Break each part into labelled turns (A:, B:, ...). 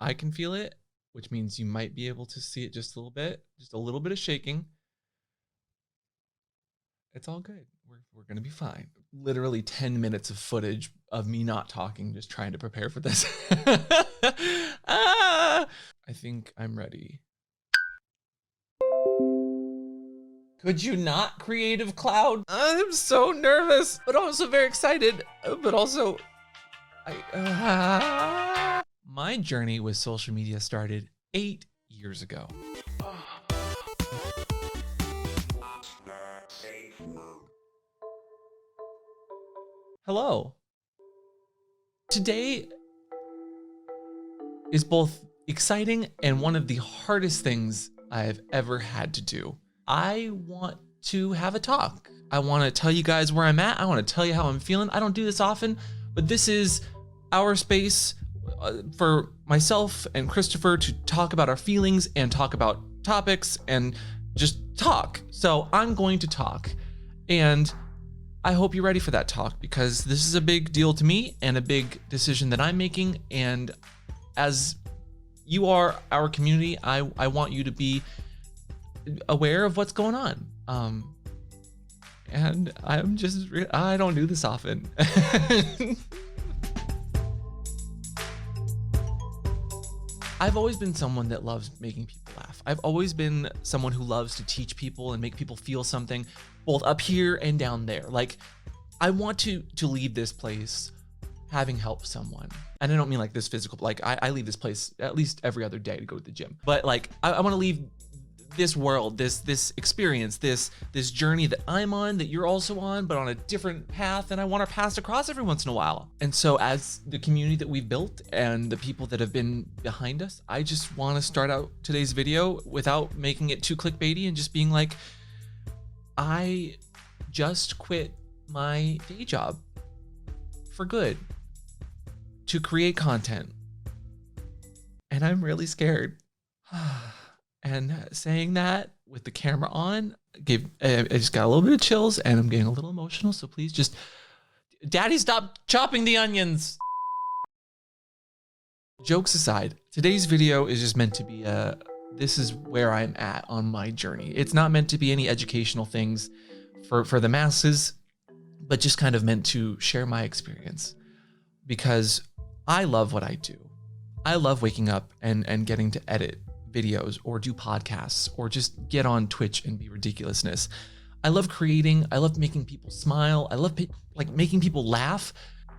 A: I can feel it, which means you might be able to see it just a little bit of shaking. It's all good. We're gonna be fine. Literally 10 minutes of footage of me not talking, just trying to prepare for this. I think I'm ready. Could you not, Creative Cloud? I'm so nervous, but also very excited, but also, my journey with social media started 8 years ago. Hello. Today is both exciting and one of the hardest things I've ever had to do. I want to have a talk. I want to tell you guys where I'm at. I want to tell you how I'm feeling. I don't do this often, but this is our space for myself and Christopher to talk about our feelings and talk about topics and just talk. So I'm going to talk, and I hope you're ready for that talk, because this is a big deal to me and a big decision that I'm making. And as you are our community, I want you to be aware of what's going on. And I'm just, I don't do this often. I've always been someone that loves making people laugh. I've always been someone who loves to teach people and make people feel something, both up here and down there. Like, I want to leave this place having helped someone. And I don't mean like this physical, like I leave this place at least every other day to go to the gym. But like, I want to leave this world, this experience, this journey that I'm on, that you're also on, but on a different path, and I want our paths to cross every once in a while. And so as the community that we've built and the people that have been behind us, I just want to start out today's video without making it too clickbaity and just being like, I just quit my day job for good to create content, and I'm really scared. And saying that with the camera on, I just got a little bit of chills, and I'm getting a little emotional. So please just, Daddy, stop chopping the onions. Jokes aside, today's video is just meant to be this is where I'm at on my journey. It's not meant to be any educational things for the masses, but just kind of meant to share my experience, because I love what I do. I love waking up and getting to edit videos or do podcasts or just get on Twitch and be ridiculousness. I love creating. I love making people smile. I love like making people laugh.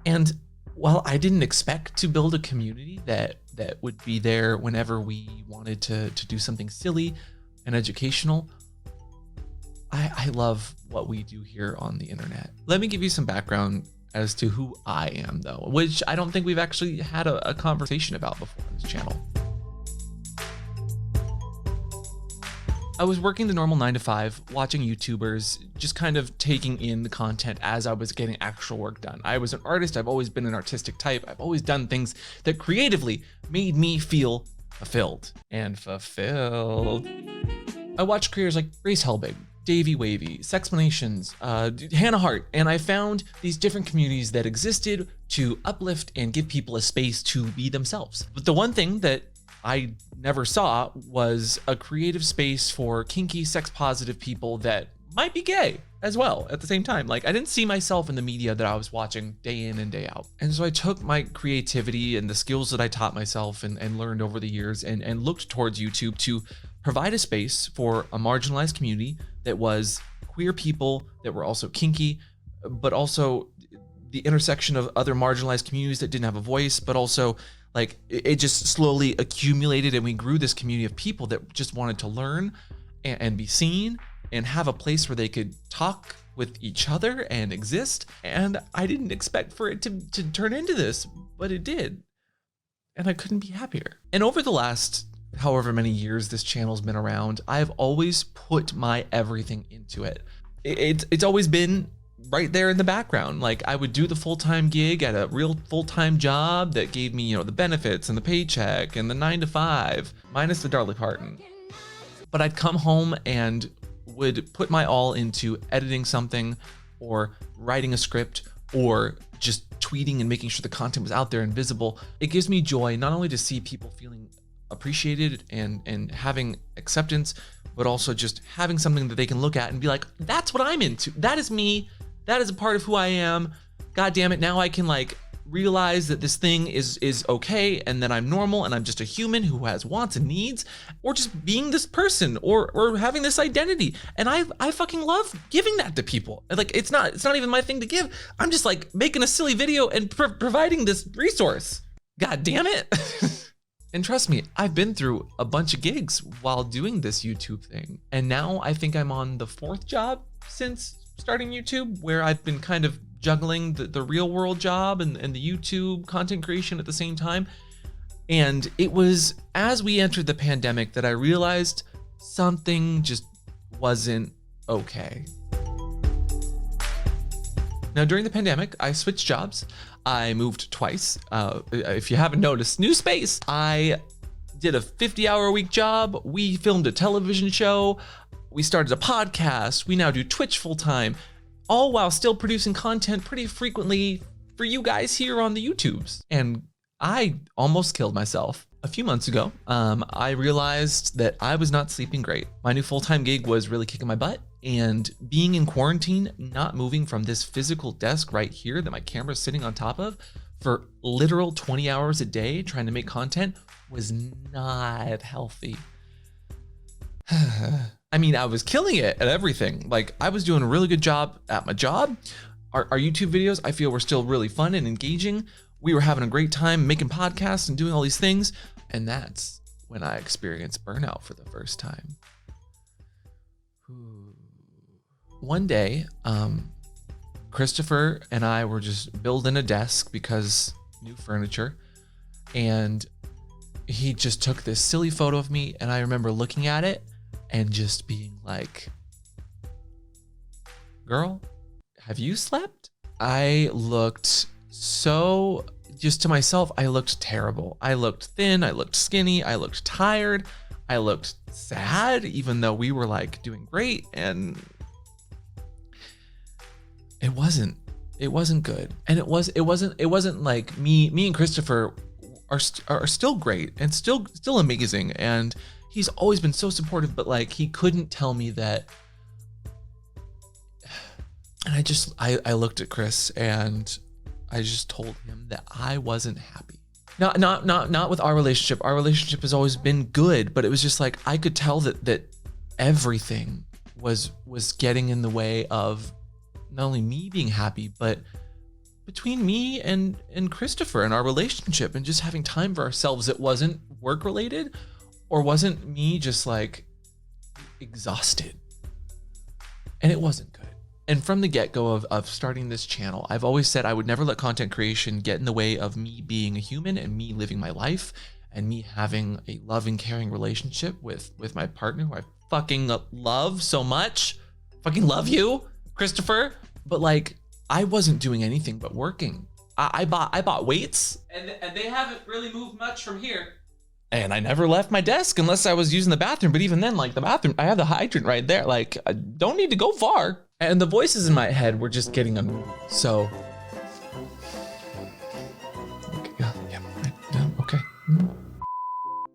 A: And while I didn't expect to build a community that would be there whenever we wanted to do something silly and educational, I love what we do here on the internet. Let me give you some background as to who I am, though, which I don't think we've actually had a conversation about before on this channel. I was working the normal 9-to-5, watching YouTubers, just kind of taking in the content as I was getting actual work done. I was an artist. I've always been an artistic type. I've always done things that creatively made me feel fulfilled. I watched creators like Grace Helbig, Davey Wavy, Sexplanations, Hannah Hart, and I found these different communities that existed to uplift and give people a space to be themselves. But the one thing that I never saw was a creative space for kinky, sex-positive people that might be gay as well at the same time. Like, I didn't see myself in the media that I was watching day in and day out. And so I took my creativity and the skills that I taught myself and learned over the years and looked towards YouTube to provide a space for a marginalized community that was queer people that were also kinky, but also the intersection of other marginalized communities that didn't have a voice, but also like it just slowly accumulated, and we grew this community of people that just wanted to learn and be seen and have a place where they could talk with each other and exist. And I didn't expect for it to turn into this, but it did. And I couldn't be happier. And over the last however many years this channel's been around, I've always put my everything into it. It's always been right there in the background. Like, I would do the full-time gig at a real full-time job that gave me, the benefits and the paycheck and the 9-to-5, minus the Dolly Parton. But I'd come home and would put my all into editing something or writing a script or just tweeting and making sure the content was out there and visible. It gives me joy not only to see people feeling appreciated and having acceptance, but also just having something that they can look at and be like, that's what I'm into. That is me. That is a part of who I am. God damn it. Now I can like realize that this thing is okay and that I'm normal and I'm just a human who has wants and needs, or just being this person or having this identity. And I fucking love giving that to people. Like it's not even my thing to give. I'm just like making a silly video and providing this resource. God damn it. And trust me, I've been through a bunch of gigs while doing this YouTube thing. And now I think I'm on the 4th job since starting YouTube, where I've been kind of juggling the real world job and the YouTube content creation at the same time. And it was as we entered the pandemic that I realized something just wasn't okay. Now, during the pandemic, I switched jobs. I moved twice. If you haven't noticed, new space. I did a 50-hour-a-week job. We filmed a television show. We started a podcast. We now do Twitch full-time, all while still producing content pretty frequently for you guys here on the YouTubes. And I almost killed myself. A few months ago, I realized that I was not sleeping great. My new full-time gig was really kicking my butt, and being in quarantine, not moving from this physical desk right here that my camera's sitting on top of for literal 20 hours a day trying to make content was not healthy. I mean, I was killing it at everything. Like, I was doing a really good job at my job. Our YouTube videos, I feel, were still really fun and engaging. We were having a great time making podcasts and doing all these things. And that's when I experienced burnout for the first time. One day, Christopher and I were just building a desk because new furniture. And he just took this silly photo of me. And I remember looking at it and just being like, girl, have you slept? I looked so, just to myself, I looked terrible. I looked thin, I looked skinny, I looked tired, I looked sad, even though we were like doing great. And it wasn't good. And it wasn't like me and Christopher are still great and still amazing. And he's always been so supportive, but like he couldn't tell me that. And I looked at Chris and I just told him that I wasn't happy. Not with our relationship. Our relationship has always been good, but it was just like I could tell that everything was getting in the way of not only me being happy, but between me and Christopher and our relationship and just having time for ourselves. It wasn't work related, or wasn't me just like exhausted. And it wasn't good. And from the get-go of starting this channel, I've always said I would never let content creation get in the way of me being a human and me living my life and me having a loving, caring relationship with my partner, who I fucking love so much. Fucking love you, Christopher. But like, I wasn't doing anything but working. I bought weights, and they haven't really moved much from here. And I never left my desk unless I was using the bathroom. But even then, like the bathroom, I have the hydrant right there. Like, I don't need to go far. And the voices in my head were just getting annoying. So, okay.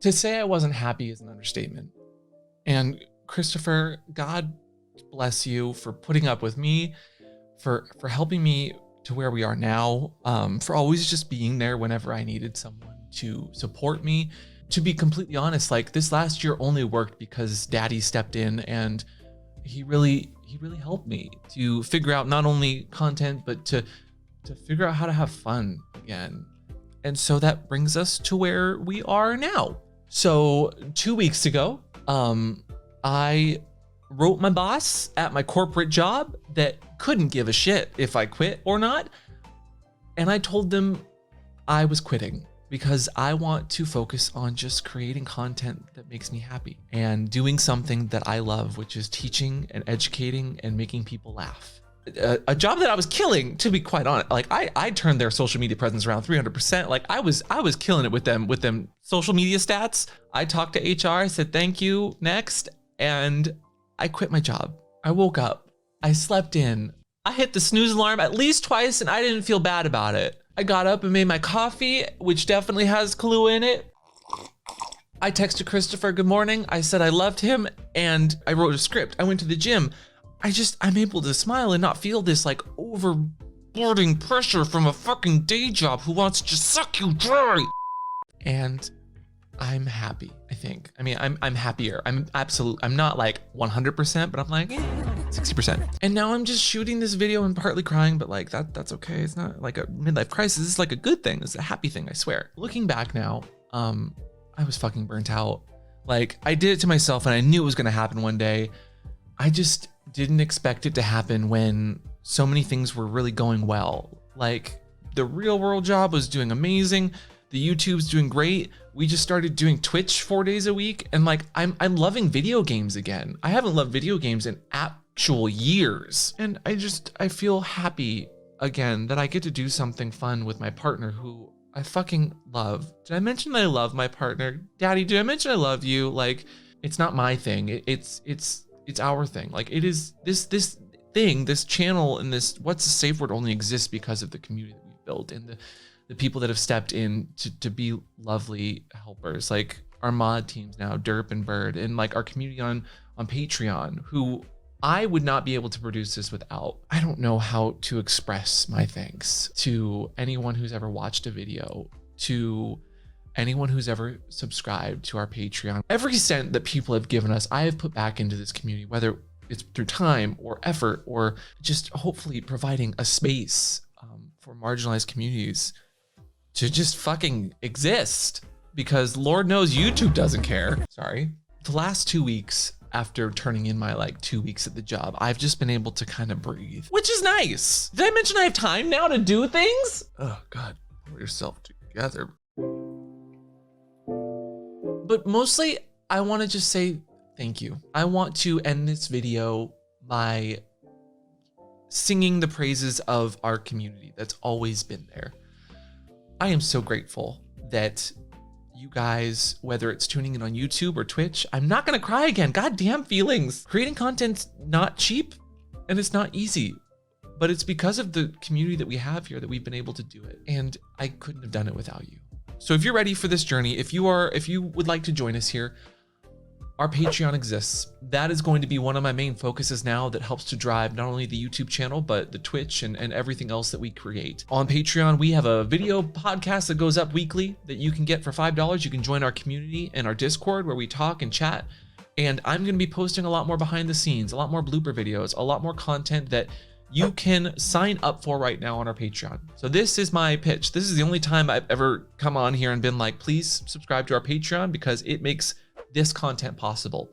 A: To say I wasn't happy is an understatement. And Christopher, God bless you for putting up with me, for helping me to where we are now, for always just being there whenever I needed someone to support me. To be completely honest, like this last year only worked because Daddy stepped in and he really helped me to figure out not only content, but to figure out how to have fun again. And so that brings us to where we are now. So 2 weeks ago, I wrote my boss at my corporate job that couldn't give a shit if I quit or not. And I told them I was quitting because I want to focus on just creating content that makes me happy and doing something that I love, which is teaching and educating and making people laugh. A job that I was killing, to be quite honest. Like I turned their social media presence around 300%. Like I was killing it with them social media stats. I talked to HR, I said, thank you, next. And I quit my job. I woke up, I slept in, I hit the snooze alarm at least twice and I didn't feel bad about it. I got up and made my coffee, which definitely has Kahlua in it. I texted Christopher good morning. I said I loved him and I wrote a script. I went to the gym. I'm able to smile and not feel this like overboarding pressure from a fucking day job who wants to just suck you dry. And I'm happy, I think. I mean, I'm happier. I'm not like 100%, but I'm like 60%. And now I'm just shooting this video and partly crying, but like that's okay. It's not like a midlife crisis. It's like a good thing. It's a happy thing, I swear. Looking back now, I was fucking burnt out. Like I did it to myself and I knew it was gonna happen one day. I just didn't expect it to happen when so many things were really going well. Like the real world job was doing amazing. The YouTube's doing great. We just started doing Twitch 4 days a week. And like, I'm loving video games again. I haven't loved video games in actual years. And I feel happy again that I get to do something fun with my partner who I fucking love. Did I mention that I love my partner? Daddy, did I mention I love you? Like, it's not my thing. It's our thing. Like it is this thing, this channel and this What's a Safe Word only exists because of the community that we've built and the people that have stepped in to be lovely helpers. Like our mod teams now, Derp and Bird, and like our community on Patreon, who I would not be able to produce this without. I don't know how to express my thanks to anyone who's ever watched a video, to anyone who's ever subscribed to our Patreon. Every cent that people have given us, I have put back into this community, whether it's through time or effort or just hopefully providing a space for marginalized communities to just fucking exist, because Lord knows YouTube doesn't care. Sorry. The last 2 weeks after turning in my like 2 weeks at the job, I've just been able to kind of breathe, which is nice. Did I mention I have time now to do things? Oh God, pull yourself together. But mostly I want to just say thank you. I want to end this video by singing the praises of our community that's always been there. I am so grateful that you guys, whether it's tuning in on YouTube or Twitch, I'm not gonna cry again, goddamn feelings. Creating content's not cheap and it's not easy, but it's because of the community that we have here that we've been able to do it. And I couldn't have done it without you. So if you're ready for this journey, if you would like to join us here, our Patreon exists. That is going to be one of my main focuses now that helps to drive not only the YouTube channel, but the Twitch and everything else that we create. On Patreon, we have a video podcast that goes up weekly that you can get for $5. You can join our community and our Discord where we talk and chat. And I'm gonna be posting a lot more behind the scenes, a lot more blooper videos, a lot more content that you can sign up for right now on our Patreon. So this is my pitch. This is the only time I've ever come on here and been like, please subscribe to our Patreon because it makes this content possible.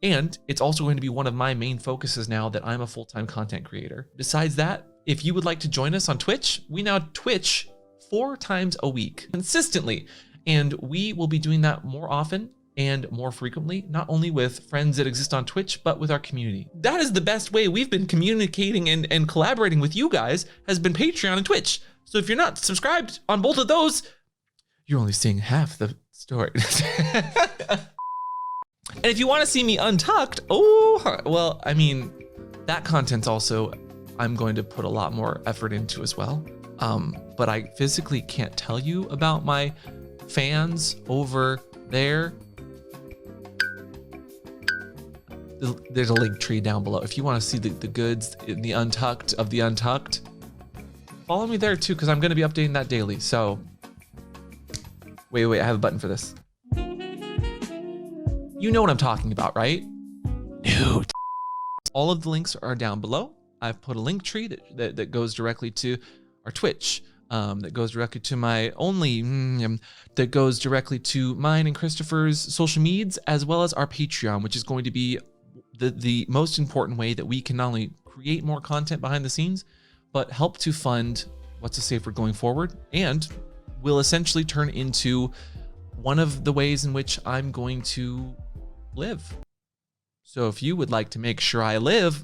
A: And it's also going to be one of my main focuses now that I'm a full-time content creator. Besides that, if you would like to join us on Twitch, we now Twitch 4 times a week consistently. And we will be doing that more often and more frequently, not only with friends that exist on Twitch, but with our community. That is the best way we've been communicating and collaborating with you guys, has been Patreon and Twitch. So if you're not subscribed on both of those, you're only seeing half the story. And if you want to see me untucked, oh, well, I mean, that content's also, I'm going to put a lot more effort into as well. But I physically can't tell you about my fans over there. There's a link tree down below. If you want to see the goods in the untucked of the untucked, follow me there too, because I'm going to be updating that daily. So, wait, I have a button for this. You know what I'm talking about, right? Dude. All of the links are down below. I've put a link tree that goes directly to our Twitch, that goes directly to my that goes directly to mine and Christopher's social medias, as well as our Patreon, which is going to be the most important way that we can not only create more content behind the scenes, but help to fund What's a Safe Word going forward, and will essentially turn into one of the ways in which I'm going to live. So if you would like to make sure I live.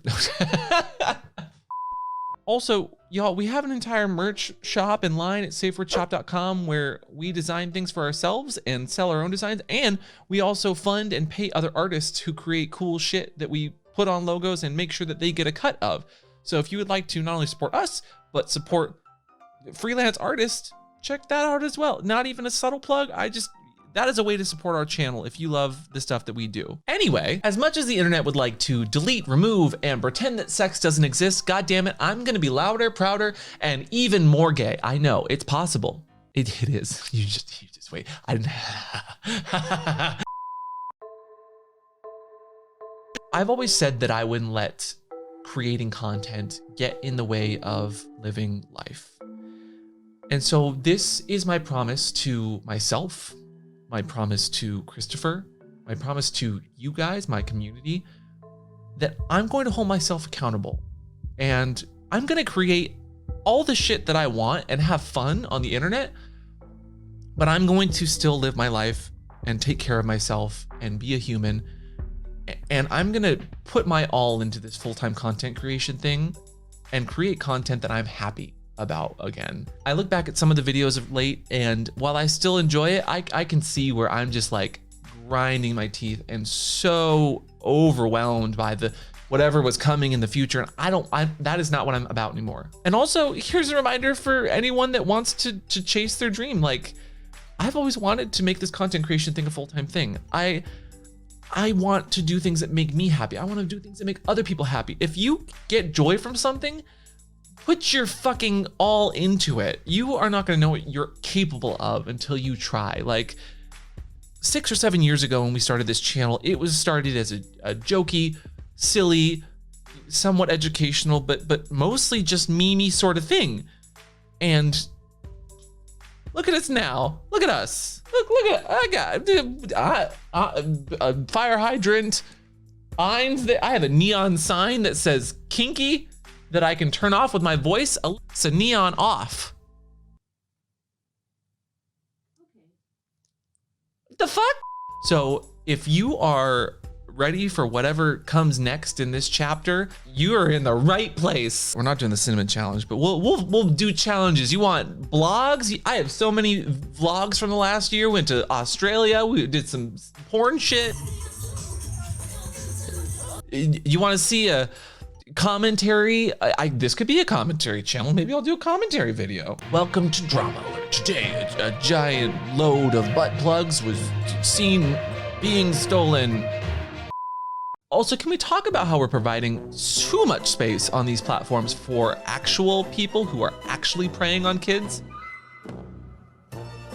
A: Also, y'all, we have an entire merch shop and line at safewordshop.com where we design things for ourselves and sell our own designs. And we also fund and pay other artists who create cool shit that we put on logos and make sure that they get a cut of. So if you would like to not only support us, but support freelance artists, check that out as well. Not even a subtle plug. That is a way to support our channel if you love the stuff that we do. Anyway, as much as the internet would like to delete, remove, and pretend that sex doesn't exist, God damn it, I'm gonna be louder, prouder, and even more gay. I know, it's possible. It is. You just wait. I've always said that I wouldn't let creating content get in the way of living life. And so this is my promise to myself, my promise to Christopher, my promise to you guys, my community, that I'm going to hold myself accountable. And I'm gonna create all the shit that I want and have fun on the internet, but I'm going to still live my life and take care of myself and be a human. And I'm gonna put my all into this full-time content creation thing and create content that I'm happy about again. I look back at some of the videos of late, and while I still enjoy it, I can see where I'm just like grinding my teeth and so overwhelmed by whatever was coming in the future. And that is not what I'm about anymore. And also, here's a reminder for anyone that wants to chase their dream. Like, I've always wanted to make this content creation thing a full-time thing. I want to do things that make me happy. I want to do things that make other people happy. If you get joy from something, put your fucking all into it. You are not gonna know what you're capable of until you try. Like 6 or 7 years ago when we started this channel, it was started as a jokey, silly, somewhat educational, but mostly just memey sort of thing. And look at us now. Look at us. Look at, I got a fire hydrant. I have a neon sign that says kinky that I can turn off with my voice. Alexa, neon off. Okay. The fuck? So if you are ready for whatever comes next in this chapter, you are in the right place. We're not doing the cinnamon challenge, but we'll do challenges. You want blogs? I have so many vlogs from the last year. Went to Australia. We did some porn shit. You want to see a commentary? This could be a commentary channel. Maybe I'll do a commentary video. Welcome to Drama Alert. Today, a giant load of butt plugs was seen being stolen. Also, can we talk about how we're providing too much space on these platforms for actual people who are actually preying on kids?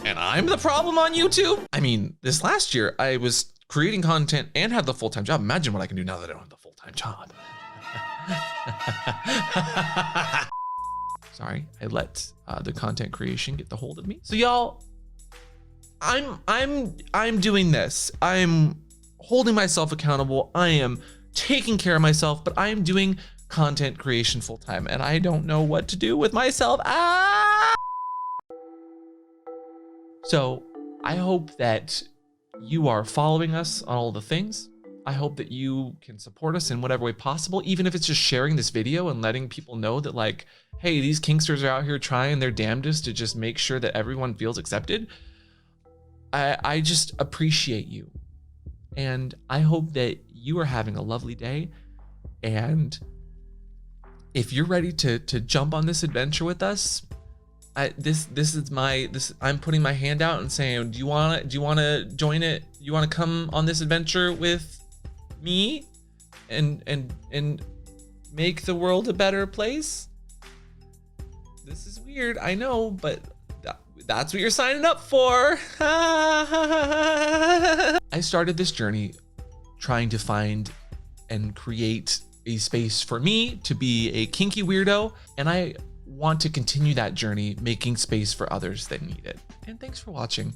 A: And I'm the problem on YouTube? I mean, this last year, I was creating content and had the full-time job. Imagine what I can do now that I don't have the full-time job. Sorry, I let the content creation get the hold of me. So y'all, I'm doing this. I'm holding myself accountable. I am taking care of myself, but I am doing content creation full time, and I don't know what to do with myself. So I hope that you are following us on all the things. I hope that you can support us in whatever way possible, even if it's just sharing this video and letting people know that, like, hey, these kinksters are out here trying their damnedest to just make sure that everyone feels accepted. I just appreciate you. And I hope that you are having a lovely day. And if you're ready to jump on this adventure with us, I'm putting my hand out and saying, do you want to join it? You want to come on this adventure with me and make the world a better place? This is weird, I know, but that's what you're signing up for. I started this journey trying to find and create a space for me to be a kinky weirdo, and I want to continue that journey, making space for others that need it. And thanks for watching.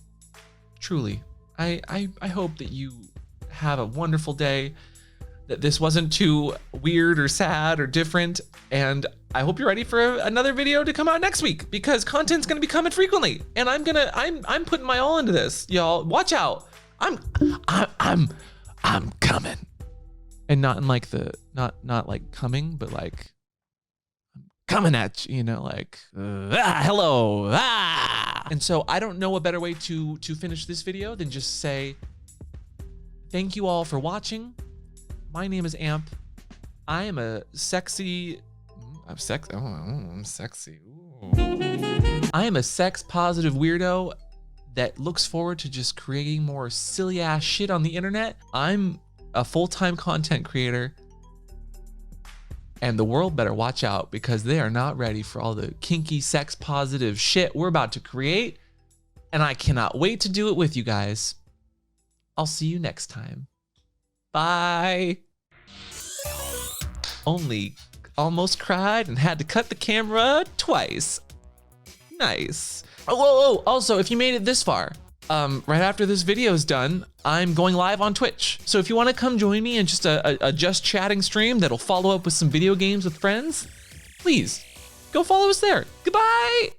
A: Truly, I hope that you have a wonderful day, that this wasn't too weird or sad or different, and I hope you're ready for another video to come out next week, because content's gonna be coming frequently, and I'm putting my all into this, y'all. Watch out. I'm coming, and not in like not like coming, but like I'm coming at you, you know, like hello. And so I don't know a better way to finish this video than just say thank you all for watching. My name is Amp. I am a sexy I'm sexy. Oh, I'm sexy. Ooh. I am a sex positive weirdo that looks forward to just creating more silly ass shit on the internet. I'm a full-time content creator, and the world better watch out because they are not ready for all the kinky sex positive shit we're about to create. And I cannot wait to do it with you guys. I'll see you next time. Bye. Only almost cried and had to cut the camera twice. Nice. Oh, also, if you made it this far, right after this video is done, I'm going live on Twitch. So if you want to come join me in just a just chatting stream that'll follow up with some video games with friends, please go follow us there. Goodbye.